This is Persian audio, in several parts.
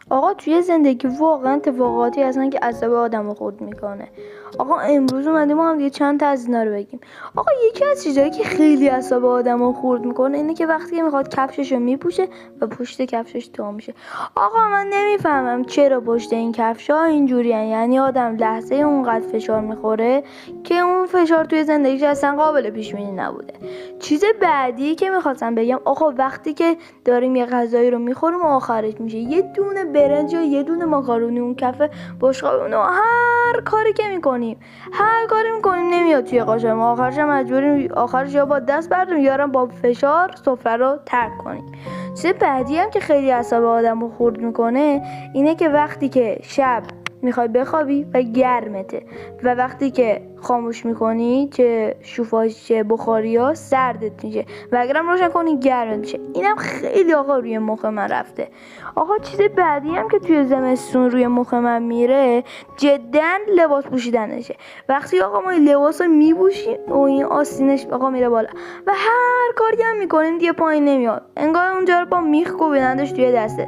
آقا توی زندگی واقعا اتفاقاتی هستن که اعصاب آدمو خورد میکنه. آقا امروز اومدیم ما هم دیگه چند تا از اینا رو بگیم. آقا یکی از چیزایی که خیلی اعصاب آدمو خورد میکنه اینه که وقتی میخواد کفششو میپوشه و پشت کفشش تا میشه. آقا من نمیفهمم چرا پشت این کفشا اینجوریه، یعنی آدم لحظه اونقدر فشار میخوره که اون فشار توی زندگیش اصلا قابل پیش بینی نبوده. چیز بعدی که میخواستم بگم، آقا وقتی که داریم یه غذایی رو میخوریم و آخرش میشه یه دونه برنج یا یه دونه ماکارونی اون کف بشقاب، اونو هر کاری که میکنیم نمیاد توی قاشق ما، آخرش مجبوریم یا با دست برداریم یا با فشار سفره رو ترک کنیم. چیز بعدی هم که خیلی اعصاب آدم رو خورد میکنه اینه که وقتی که شب میخوای بخوابی و گرمته و وقتی که خاموش میکنی چه شوفاژ چه بخاری ها سردت میشه و اگرم روشن کنی گرمت میشه. اینم خیلی آقا روی مخ من رفته. آقا چیز بعدی هم که توی زمستون روی مخ من میره جدا لباس پوشیدنشه. وقتی آقا ما لباس رو میپوشیم و این آستینش آقا میره بالا و هر کاری هم میکنیم دیگه پایین نمیاد، انگار اونجا رو با میخ کوبیدنش توی دستت.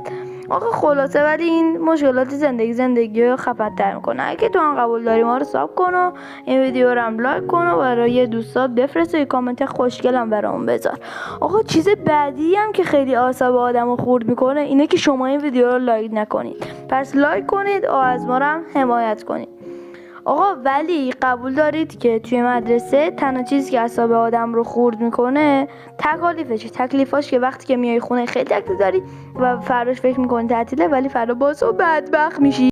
آقا خلاصه ولی این مشکلات زندگی رو خفن‌تر میکنه. اگه تو هم قبول داری ما رو ساب کن و این ویدیو رو هم لایک کن و برای دوستات بفرست و یه کامنت خوشگلم برامون بذار. آقا چیز بعدی هم که خیلی اعصاب آدمو خورد میکنه اینه که شما این ویدیو رو لایک نکنید. پس لایک کنید و از ما رو هم حمایت کنید. آقا ولی قبول دارید که توی مدرسه تنها چیزی که اعصاب آدم رو خورد میکنه تکلیفاش که وقتی که میای خونه خیلی تکلیف داری و فراش فکر میکنی تعطیله ولی فردا باز و بدبخت میشی.